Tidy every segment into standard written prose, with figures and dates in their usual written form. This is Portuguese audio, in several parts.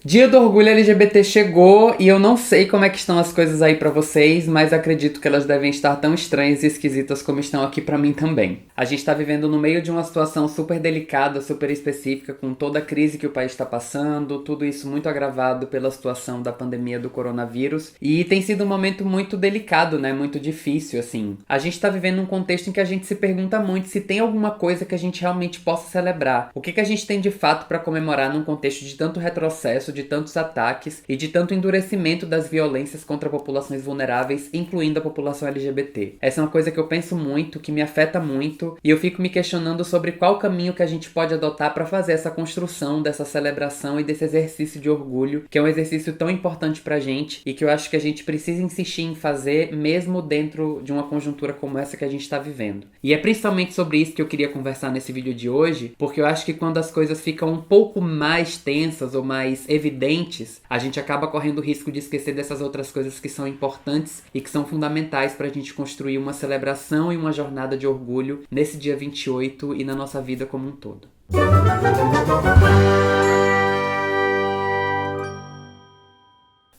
Dia do Orgulho LGBT chegou e eu não sei como é que estão as coisas aí pra vocês, mas acredito que elas devem estar tão estranhas e esquisitas como estão aqui pra mim também. A gente tá vivendo no meio de uma situação super delicada, super específica, com toda a crise que o país está passando, tudo isso muito agravado pela situação da pandemia do coronavírus, e tem sido um momento muito delicado, né? Muito difícil, assim. A gente tá vivendo um contexto em que a gente se pergunta muito se tem alguma coisa que a gente realmente possa celebrar. O que a gente tem de fato pra comemorar num contexto de tanto retrocesso, de tantos ataques e de tanto endurecimento das violências contra populações vulneráveis, incluindo a população LGBT. Essa é uma coisa que eu penso muito, que me afeta muito, e eu fico me questionando sobre qual caminho que a gente pode adotar para fazer essa construção dessa celebração e desse exercício de orgulho, que é um exercício tão importante pra gente e que eu acho que a gente precisa insistir em fazer mesmo dentro de uma conjuntura como essa que a gente tá vivendo. E é principalmente sobre isso que eu queria conversar nesse vídeo de hoje, porque eu acho que quando as coisas ficam um pouco mais tensas ou mais evidentes, a gente acaba correndo o risco de esquecer dessas outras coisas que são importantes e que são fundamentais pra gente construir uma celebração e uma jornada de orgulho nesse dia 28 e na nossa vida como um todo.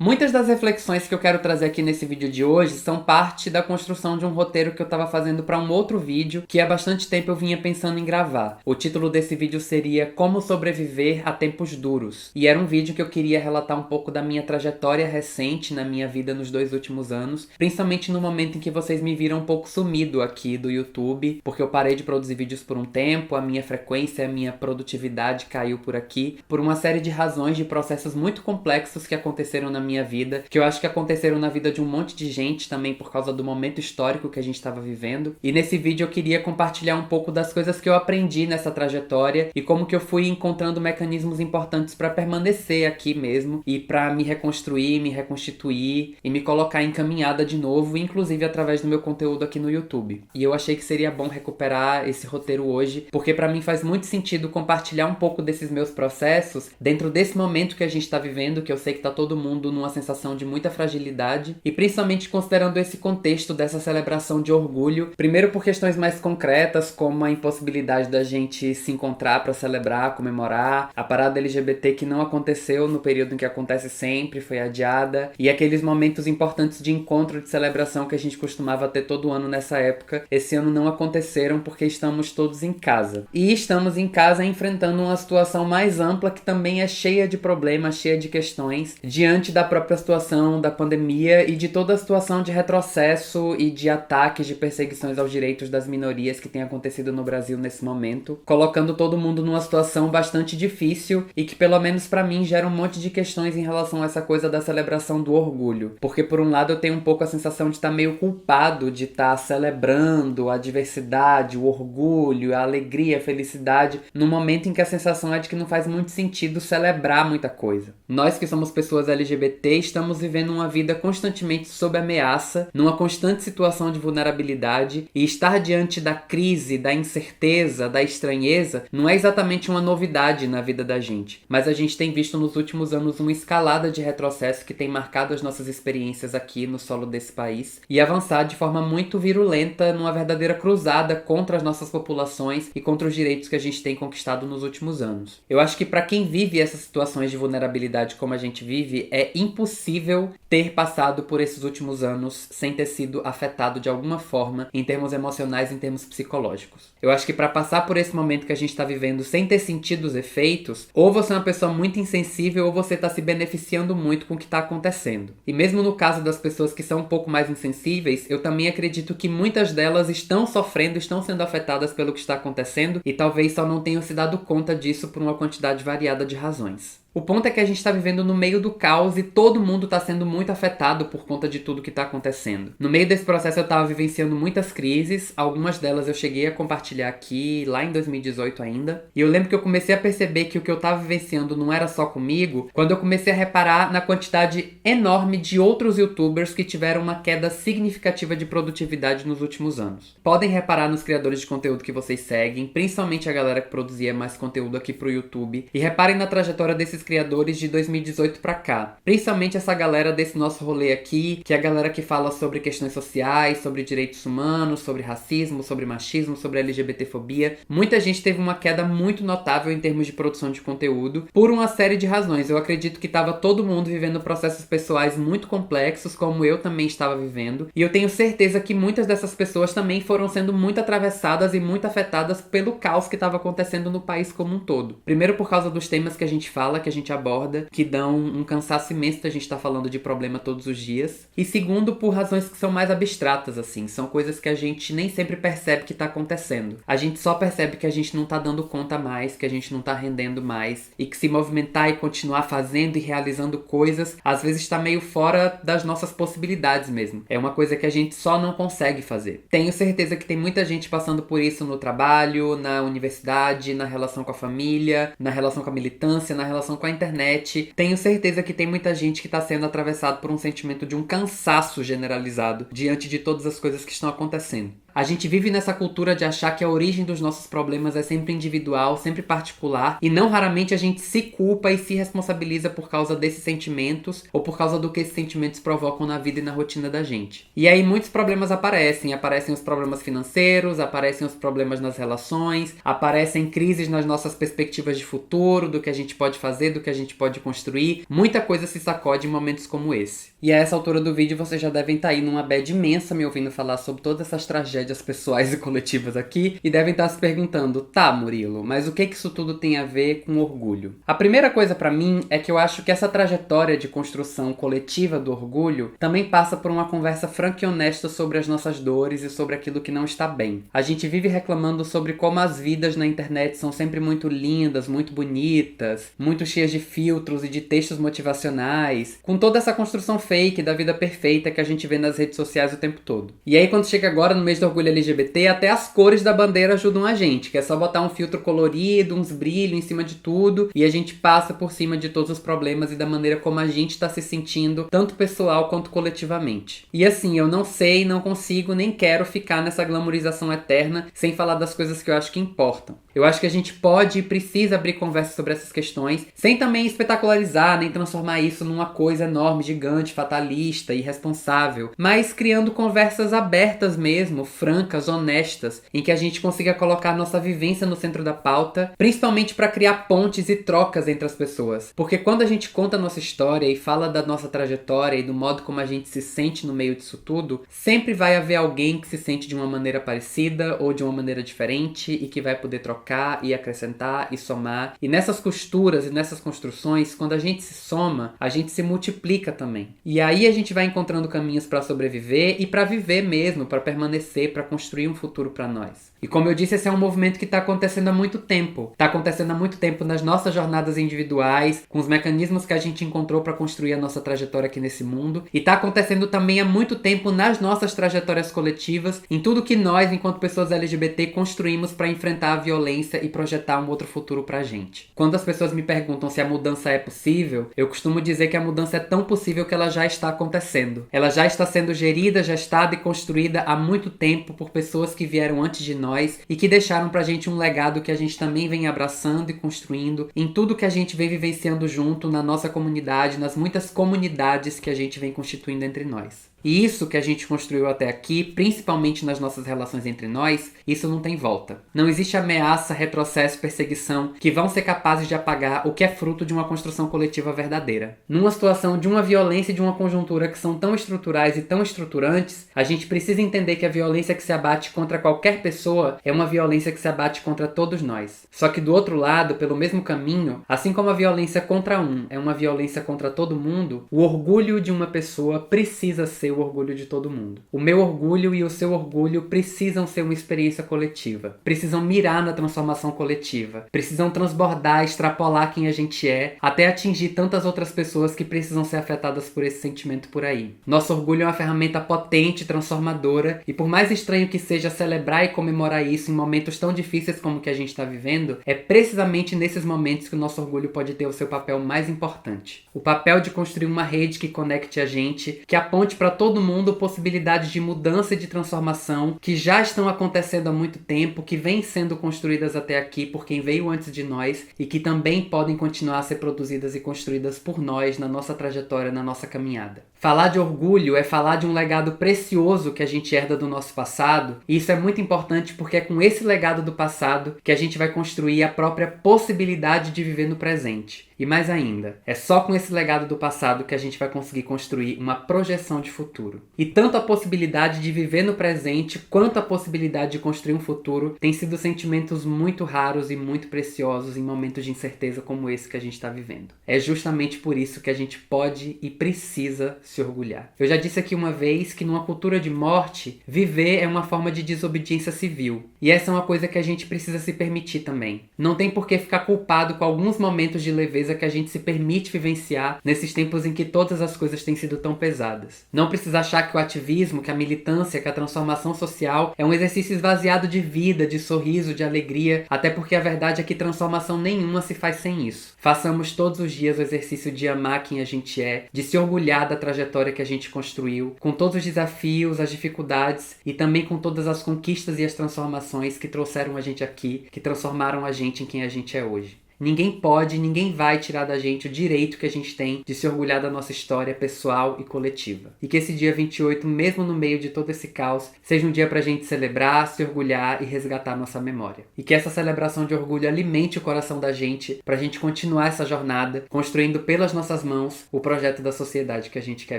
Muitas das reflexões que eu quero trazer aqui nesse vídeo de hoje são parte da construção de um roteiro que eu estava fazendo para um outro vídeo que há bastante tempo eu vinha pensando em gravar. O título desse vídeo seria Como Sobreviver a Tempos Duros. E era um vídeo que eu queria relatar um pouco da minha trajetória recente na minha vida nos 2 últimos anos, principalmente no momento em que vocês me viram um pouco sumido aqui do YouTube, porque eu parei de produzir vídeos por um tempo, a minha frequência, a minha produtividade caiu por aqui, por uma série de razões, de processos muito complexos que aconteceram na minha vida, que eu acho que aconteceram na vida de um monte de gente também por causa do momento histórico que a gente estava vivendo. E nesse vídeo eu queria compartilhar um pouco das coisas que eu aprendi nessa trajetória e como que eu fui encontrando mecanismos importantes para permanecer aqui mesmo e para me reconstruir, me reconstituir e me colocar em caminhada de novo, inclusive através do meu conteúdo aqui no YouTube. E eu achei que seria bom recuperar esse roteiro hoje, porque para mim faz muito sentido compartilhar um pouco desses meus processos dentro desse momento que a gente tá vivendo, que eu sei que tá todo mundo numa sensação de muita fragilidade, e principalmente considerando esse contexto dessa celebração de orgulho, primeiro por questões mais concretas, como a impossibilidade da gente se encontrar para celebrar, comemorar, a parada LGBT que não aconteceu no período em que acontece sempre, foi adiada, e aqueles momentos importantes de encontro, de celebração que a gente costumava ter todo ano nessa época, esse ano não aconteceram porque estamos todos em casa. E estamos em casa enfrentando uma situação mais ampla que também é cheia de problemas, cheia de questões, diante da própria situação da pandemia e de toda a situação de retrocesso e de ataques, de perseguições aos direitos das minorias que tem acontecido no Brasil nesse momento, colocando todo mundo numa situação bastante difícil e que pelo menos pra mim gera um monte de questões em relação a essa coisa da celebração do orgulho. Porque por um lado eu tenho um pouco a sensação de estar meio culpado de estar celebrando a diversidade, o orgulho, a alegria, a felicidade, num momento em que a sensação é de que não faz muito sentido celebrar muita coisa. Nós que somos pessoas LGBT estamos vivendo uma vida constantemente sob ameaça, numa constante situação de vulnerabilidade, e estar diante da crise, da incerteza, da estranheza, não é exatamente uma novidade na vida da gente. Mas a gente tem visto nos últimos anos uma escalada de retrocesso que tem marcado as nossas experiências aqui no solo desse país, e avançar de forma muito virulenta numa verdadeira cruzada contra as nossas populações e contra os direitos que a gente tem conquistado nos últimos anos. Eu acho que para quem vive essas situações de vulnerabilidade como a gente vive, é impossível ter passado por esses últimos anos sem ter sido afetado de alguma forma em termos emocionais, em termos psicológicos. Eu acho que para passar por esse momento que a gente tá vivendo sem ter sentido os efeitos, ou você é uma pessoa muito insensível ou você tá se beneficiando muito com o que tá acontecendo. E mesmo no caso das pessoas que são um pouco mais insensíveis, eu também acredito que muitas delas estão sofrendo, estão sendo afetadas pelo que está acontecendo e talvez só não tenham se dado conta disso por uma quantidade variada de razões. O ponto é que a gente tá vivendo no meio do caos e todo mundo tá sendo muito afetado por conta de tudo que tá acontecendo. No meio desse processo eu tava vivenciando muitas crises, algumas delas eu cheguei a compartilhar aqui, lá em 2018 ainda. E eu lembro que eu comecei a perceber que o que eu tava vivenciando não era só comigo, quando eu comecei a reparar na quantidade enorme de outros youtubers que tiveram uma queda significativa de produtividade nos últimos anos. Podem reparar nos criadores de conteúdo que vocês seguem, principalmente a galera que produzia mais conteúdo aqui pro YouTube, e reparem na trajetória desses desses criadores de 2018 pra cá. Principalmente essa galera desse nosso rolê aqui, que é a galera que fala sobre questões sociais, sobre direitos humanos, sobre racismo, sobre machismo, sobre LGBTfobia. Muita gente teve uma queda muito notável em termos de produção de conteúdo, por uma série de razões. Eu acredito que estava todo mundo vivendo processos pessoais muito complexos, como eu também estava vivendo, e eu tenho certeza que muitas dessas pessoas também foram sendo muito atravessadas e muito afetadas pelo caos que estava acontecendo no país como um todo. Primeiro por causa dos temas que a gente fala, que a gente aborda, que dão um cansaço imenso da gente estar falando de problema todos os dias. E segundo, por razões que são mais abstratas, assim. São coisas que a gente nem sempre percebe que tá acontecendo. A gente só percebe que a gente não tá dando conta mais, que a gente não tá rendendo mais. E que se movimentar e continuar fazendo e realizando coisas, às vezes tá meio fora das nossas possibilidades mesmo. É uma coisa que a gente só não consegue fazer. Tenho certeza que tem muita gente passando por isso no trabalho, na universidade, na relação com a família, na relação com a militância, na relação com a internet. Tenho certeza que tem muita gente que está sendo atravessado por um sentimento de um cansaço generalizado diante de todas as coisas que estão acontecendo. A gente vive nessa cultura de achar que a origem dos nossos problemas é sempre individual, sempre particular, e não raramente a gente se culpa e se responsabiliza por causa desses sentimentos ou por causa do que esses sentimentos provocam na vida e na rotina da gente. E aí muitos problemas aparecem os problemas financeiros, aparecem os problemas nas relações, aparecem crises nas nossas perspectivas de futuro, do que a gente pode fazer, do que a gente pode construir. Muita coisa se sacode em momentos como esse. E a essa altura do vídeo vocês já devem estar aí numa bad imensa me ouvindo falar sobre todas essas tragédias pessoais e coletivas aqui e devem estar se perguntando, tá, Murilo, mas o que isso tudo tem a ver com orgulho? A primeira coisa pra mim é que eu acho que essa trajetória de construção coletiva do orgulho também passa por uma conversa franca e honesta sobre as nossas dores e sobre aquilo que não está bem. A gente vive reclamando sobre como as vidas na internet são sempre muito lindas, muito bonitas, muito cheias de filtros e de textos motivacionais, com toda essa construção fake da vida perfeita que a gente vê nas redes sociais o tempo todo. E aí quando chega agora no mês do orgulho LGBT, até as cores da bandeira ajudam a gente, que é só botar um filtro colorido, uns brilhos em cima de tudo, e a gente passa por cima de todos os problemas e da maneira como a gente tá se sentindo, tanto pessoal quanto coletivamente. E assim, eu não sei, não consigo, nem quero ficar nessa glamorização eterna, sem falar das coisas que eu acho que importam. Eu acho que a gente pode e precisa abrir conversa sobre essas questões, sem também espetacularizar, nem transformar isso numa coisa enorme, gigante, fatalista, irresponsável, mas criando conversas abertas mesmo, francas, honestas, em que a gente consiga colocar nossa vivência no centro da pauta, principalmente para criar pontes e trocas entre as pessoas. Porque quando a gente conta a nossa história e fala da nossa trajetória e do modo como a gente se sente no meio disso tudo, sempre vai haver alguém que se sente de uma maneira parecida ou de uma maneira diferente e que vai poder trocar e acrescentar e somar. E nessas costuras e nessas construções, quando a gente se soma, a gente se multiplica também. E aí a gente vai encontrando caminhos para sobreviver e para viver mesmo, para permanecer, para construir um futuro para nós. E como eu disse, esse é um movimento que está acontecendo há muito tempo. Está acontecendo há muito tempo nas nossas jornadas individuais, com os mecanismos que a gente encontrou para construir a nossa trajetória aqui nesse mundo. E está acontecendo também há muito tempo nas nossas trajetórias coletivas, em tudo que nós, enquanto pessoas LGBT, construímos para enfrentar a violência e projetar um outro futuro pra gente. Quando as pessoas me perguntam se a mudança é possível, eu costumo dizer que a mudança é tão possível que ela já está acontecendo. Ela já está sendo gerida, gestada e construída há muito tempo por pessoas que vieram antes de nós e que deixaram pra gente um legado que a gente também vem abraçando e construindo em tudo que a gente vem vivenciando junto na nossa comunidade, nas muitas comunidades que a gente vem constituindo entre nós. E isso que a gente construiu até aqui, principalmente nas nossas relações entre nós, isso não tem volta. Não existe ameaça, retrocesso, perseguição que vão ser capazes de apagar o que é fruto de uma construção coletiva verdadeira. Numa situação de uma violência e de uma conjuntura que são tão estruturais e tão estruturantes, a gente precisa entender que a violência que se abate contra qualquer pessoa é uma violência que se abate contra todos nós. Só que do outro lado, pelo mesmo caminho, assim como a violência contra um é uma violência contra todo mundo, o orgulho de uma pessoa precisa ser o orgulho de todo mundo. O meu orgulho e o seu orgulho precisam ser uma experiência coletiva. Precisam mirar na transformação coletiva. Precisam transbordar, extrapolar quem a gente é, até atingir tantas outras pessoas que precisam ser afetadas por esse sentimento por aí. Nosso orgulho é uma ferramenta potente, transformadora, e por mais estranho que seja celebrar e comemorar isso em momentos tão difíceis como o que a gente está vivendo, é precisamente nesses momentos que o nosso orgulho pode ter o seu papel mais importante. O papel de construir uma rede que conecte a gente, que aponte para todo mundo possibilidades de mudança e de transformação que já estão acontecendo há muito tempo, que vêm sendo construídas até aqui por quem veio antes de nós e que também podem continuar a ser produzidas e construídas por nós na nossa trajetória, na nossa caminhada. Falar de orgulho é falar de um legado precioso que a gente herda do nosso passado, e isso é muito importante porque é com esse legado do passado que a gente vai construir a própria possibilidade de viver no presente. E mais ainda, é só com esse legado do passado que a gente vai conseguir construir uma projeção de futuro. E tanto a possibilidade de viver no presente quanto a possibilidade de construir um futuro têm sido sentimentos muito raros e muito preciosos em momentos de incerteza como esse que a gente está vivendo. É justamente por isso que a gente pode e precisa se orgulhar. Eu já disse aqui uma vez que numa cultura de morte, viver é uma forma de desobediência civil. E essa é uma coisa que a gente precisa se permitir também. Não tem por que ficar culpado com alguns momentos de leveza que a gente se permite vivenciar nesses tempos em que todas as coisas têm sido tão pesadas. Não precisa achar que o ativismo, que a militância, que a transformação social é um exercício esvaziado de vida, de sorriso, de alegria, até porque a verdade é que transformação nenhuma se faz sem isso. Façamos todos os dias o exercício de amar quem a gente é, de se orgulhar da trajetória que a gente construiu, com todos os desafios, as dificuldades e também com todas as conquistas e as transformações que trouxeram a gente aqui, que transformaram a gente em quem a gente é hoje. Ninguém pode, ninguém vai tirar da gente o direito que a gente tem de se orgulhar da nossa história pessoal e coletiva. E que esse dia 28, mesmo no meio de todo esse caos, seja um dia pra gente celebrar, se orgulhar e resgatar nossa memória. E que essa celebração de orgulho alimente o coração da gente pra gente continuar essa jornada, construindo pelas nossas mãos o projeto da sociedade que a gente quer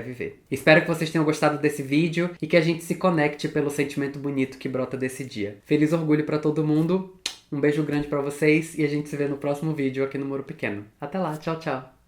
viver. Espero que vocês tenham gostado desse vídeo e que a gente se conecte pelo sentimento bonito que brota desse dia. Feliz orgulho pra todo mundo! Um beijo grande pra vocês e a gente se vê no próximo vídeo aqui no Muro Pequeno. Até lá, tchau, tchau!